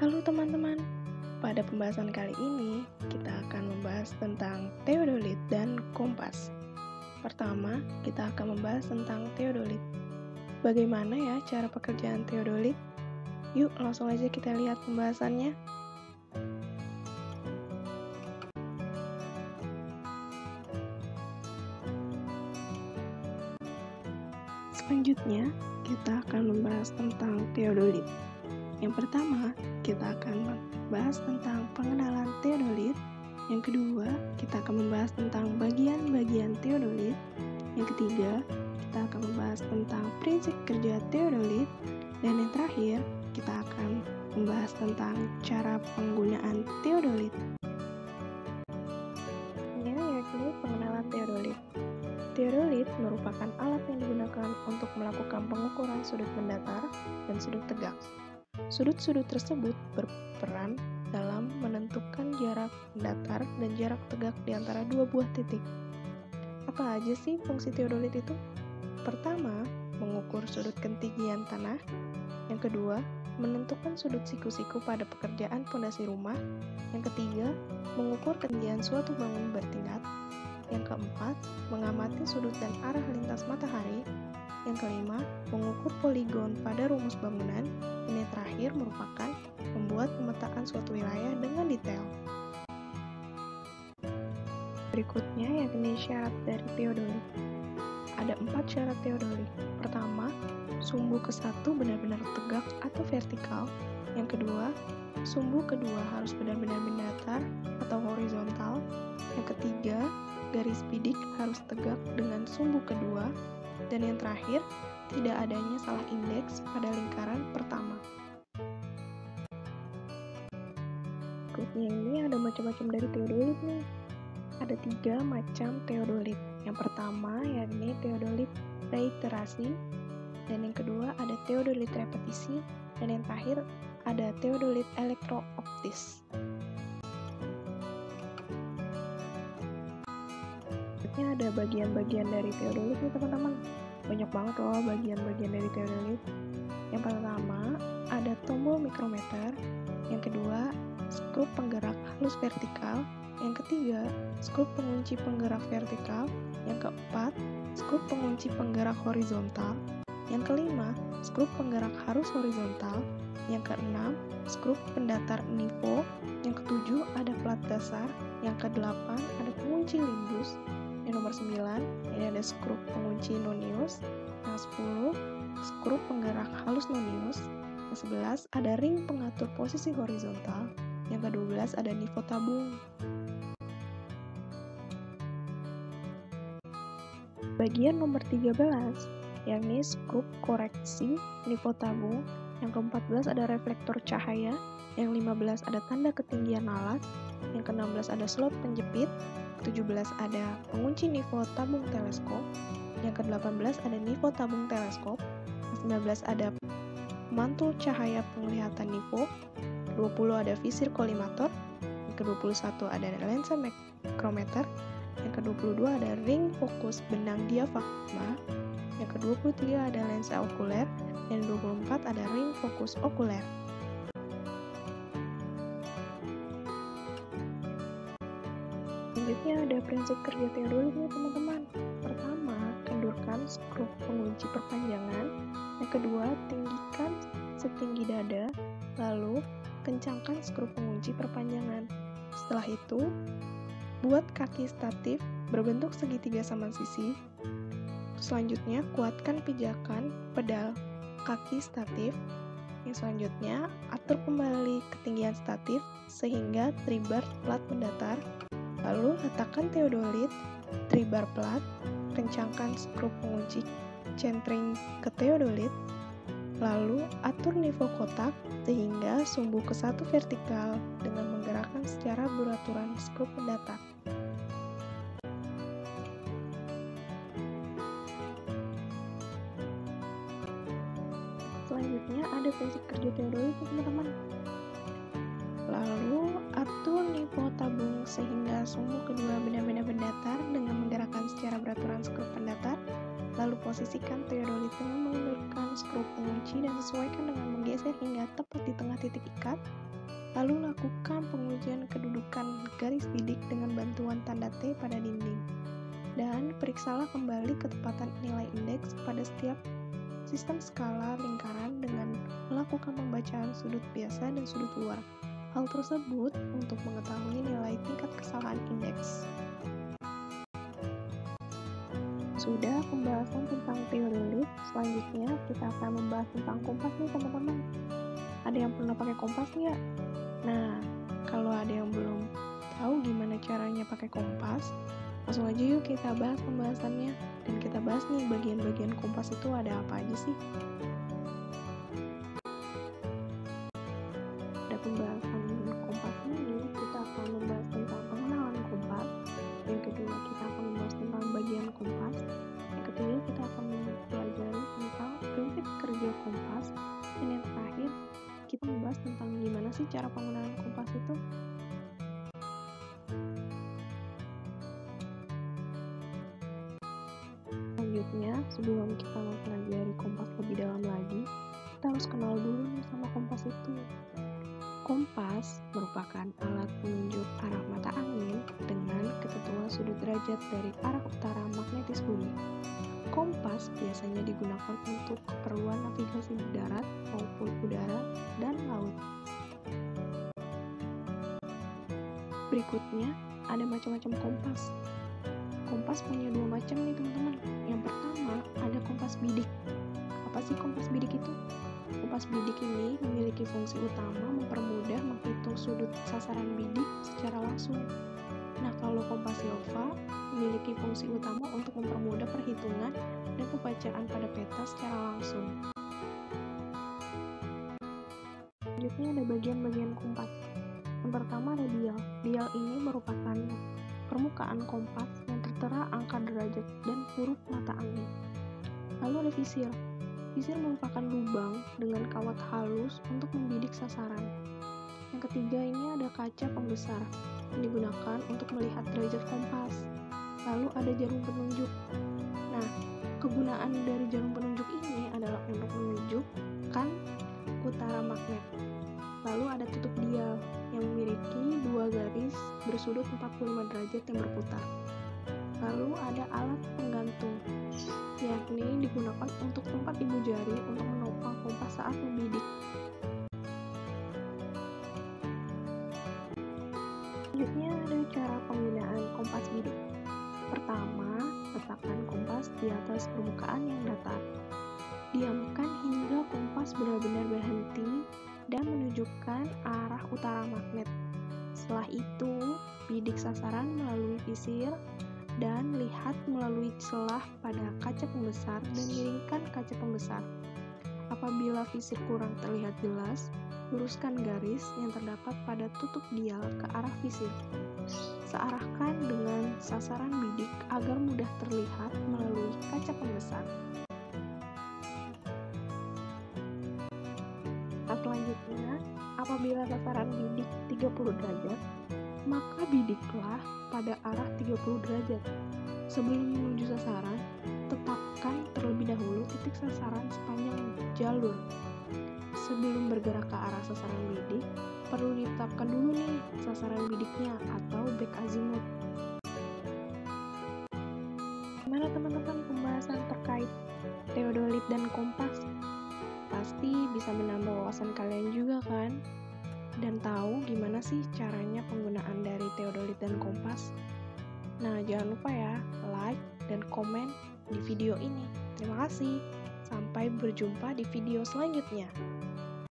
Halo teman-teman, pada pembahasan kali ini kita akan membahas tentang teodolit dan kompas. Pertama, kita akan membahas tentang teodolit. Bagaimana ya cara pekerjaan teodolit? Yuk langsung aja kita lihat pembahasannya. Selanjutnya, kita akan membahas tentang teodolit. Yang pertama, kita akan membahas tentang pengenalan teodolit. Yang kedua, kita akan membahas tentang bagian-bagian teodolit. Yang ketiga, kita akan membahas tentang prinsip kerja teodolit. Dan yang terakhir, kita akan membahas tentang cara penggunaan teodolit. Ini yakni pengenalan teodolit. Teodolit merupakan alat yang digunakan untuk melakukan pengukuran sudut mendatar dan sudut tegak. Sudut-sudut tersebut berperan dalam menentukan jarak mendatar dan jarak tegak di antara dua buah titik. Apa aja sih fungsi teodolit itu? Pertama, mengukur sudut ketinggian tanah. Yang kedua, menentukan sudut siku-siku pada pekerjaan pondasi rumah. Yang ketiga, mengukur ketinggian suatu bangunan bertingkat. Yang keempat, mengamati sudut dan arah lintas matahari. Yang kelima, mengukur poligon pada rumus bangunan. Dan yang terakhir merupakan membuat pemetaan suatu wilayah dengan detail. Berikutnya yakni syarat dari teodolit. Ada 4 syarat teodolit. Pertama, sumbu ke-1 benar-benar tegak atau vertikal. Yang kedua, sumbu kedua harus benar-benar mendatar atau horizontal. Yang ketiga, garis bidik harus tegak dengan sumbu kedua. Dan yang terakhir, tidak adanya salah indeks pada lingkaran pertama. Berikutnya ini ada macam-macam dari teodolit nih. Ada 3 macam teodolit. Yang pertama yakni teodolit reiterasi, dan yang kedua ada teodolit repetisi, dan yang terakhir ada teodolit elektrooptis. Berikutnya ada bagian-bagian dari teodolit nih teman-teman. Banyak banget loh bagian-bagian dari teodolit. Yang pertama ada tombol mikrometer, yang kedua skrup penggerak halus vertikal, yang ketiga skrup pengunci penggerak vertikal, yang keempat skrup pengunci penggerak horizontal, yang kelima skrup penggerak harus horizontal, yang keenam skrup pendatar nivo, yang ketujuh ada plat dasar, yang kedelapan ada pengunci limbus, yang nomor 9 ini ada skrup pengunci nonius, yang 10 skrup penggerak halus nonius, yang 11 ada ring pengatur posisi horizontal, yang ke-12 ada nivo tabung. Bagian nomor 13 yakni skrup koreksi nivo tabung, yang ke-14 ada reflektor cahaya, yang 15 ada tanda ketinggian alat, yang ke-16 ada slot penjepit, ke-17 ada pengunci nivo tabung teleskop, yang ke-18 ada nivo tabung teleskop, yang ke-19 ada mantul cahaya penglihatan nivo, ke-20 ada visir kolimator, yang ke-21 ada lensa mikrometer, yang ke-22 ada ring fokus benang diafragma, yang ke-23 ada lensa okuler, dan yang ke-24 ada ring fokus okuler. Selanjutnya ada prinsip kerja teodolit nih teman-teman. Pertama, kendurkan skrup pengunci perpanjangan. Yang kedua, tinggikan setinggi dada. Lalu, kencangkan skrup pengunci perpanjangan. Setelah itu, buat kaki statif berbentuk segitiga sama sisi. Selanjutnya, kuatkan pijakan pedal kaki statif. Yang selanjutnya, atur kembali ketinggian statif sehingga tribar plat mendatar. Lalu, letakkan teodolit, tribar plat, kencangkan skrup pengunci centering ke teodolit. Lalu, atur nivo kotak sehingga sumbu ke-1 vertikal dengan menggerakkan secara beraturan skrup mendatar. Selanjutnya ada prinsip kerja teodolit teman-teman. Lalu atur nivo tabung sehingga sumbu kedua benar-benar mendatar dengan menggerakkan secara beraturan skrup pendatar. Lalu posisikan teodolit dengan mengundurkan skrup pengunci dan sesuaikan dengan menggeser hingga tepat di tengah titik ikat. Lalu lakukan pengujian kedudukan garis bidik dengan bantuan tanda T pada dinding. Dan periksalah kembali ketepatan nilai indeks pada setiap sistem skala lingkaran dengan melakukan pembacaan sudut biasa dan sudut luar. Hal tersebut untuk mengetahui nilai tingkat kesalahan indeks. Sudah pembahasan tentang teodolit, selanjutnya kita akan membahas tentang kompas nih teman-teman. Ada yang pernah pakai kompas nggak? Nah, kalau ada yang belum tahu gimana caranya pakai kompas, langsung aja yuk kita bahas pembahasannya. Dan kita bahas nih bagian-bagian kompas itu ada apa aja sih. Pada pembahasan kompas ini, kita akan membahas tentang pengenalan kompas. Yang kedua, kita akan membahas tentang bagian kompas. Yang ketiga, kita akan mempelajari tentang prinsip kerja kompas. Dan yang terakhir, kita membahas tentang gimana sih cara penggunaan kompas itu. Selanjutnya, sebelum kita mempelajari kompas lebih dalam lagi, kita harus kenal dulu nih sama kompas itu. Kompas merupakan alat penunjuk arah mata angin dengan ketentuan sudut derajat dari arah utara magnetis bumi. Kompas biasanya digunakan untuk keperluan navigasi di darat maupun udara dan laut. Berikutnya, ada macam-macam kompas. Kompas punya dua macam nih teman-teman. Yang pertama, ada kompas bidik. Apa sih kompas bidik itu? Kompas bidik ini memiliki fungsi utama mempermudah menghitung sudut sasaran bidik secara langsung. Nah, kalau kompas silva memiliki fungsi utama untuk mempermudah perhitungan dan pembacaan pada peta secara langsung. Selanjutnya ada bagian-bagian kompas. Yang pertama ada dial. Dial ini merupakan permukaan kompas yang tertera angka derajat dan huruf mata angin. Lalu ada visir. Visir merupakan lubang dengan kawat halus untuk membidik sasaran. Yang ketiga ini ada kaca pembesar yang digunakan untuk melihat derajat kompas. Lalu ada jarum penunjuk. Nah, kegunaan dari jarum penunjuk ini adalah untuk menunjukkan utara magnet. Lalu ada tutup dial yang memiliki dua garis bersudut 45 derajat yang berputar. Lalu ada alat penggantung, yakni digunakan untuk tempat ibu jari untuk menopang kompas saat membidik. Selanjutnya ada cara penggunaan kompas bidik. Pertama, letakkan kompas di atas permukaan yang datar. Diamkan hingga kompas benar-benar berhenti dan menunjukkan arah utara magnet. Setelah itu, bidik sasaran melalui visir dan lihat melalui celah pada kaca pembesar dan miringkan kaca pembesar. Apabila visir kurang terlihat jelas, luruskan garis yang terdapat pada tutup dial ke arah visir. Searahkan dengan sasaran bidik agar mudah terlihat melalui kaca pembesar. Selanjutnya, apabila sasaran bidik 30 derajat, maka bidiklah pada arah 30 derajat. Sebelum menuju sasaran, tetapkan terlebih dahulu titik sasaran sepanjang jalur. Sebelum bergerak ke arah sasaran bidik, perlu ditetapkan dulu nih sasaran bidiknya atau back azimuth. Gimana teman-teman pembahasan terkait teodolit dan kompas? Pasti bisa menambah wawasan kalian juga kan? Dan tahu gimana sih caranya penggunaan dari teodolit dan kompas? Nah, jangan lupa ya, like dan komen di video ini. Terima kasih. Sampai berjumpa di video selanjutnya.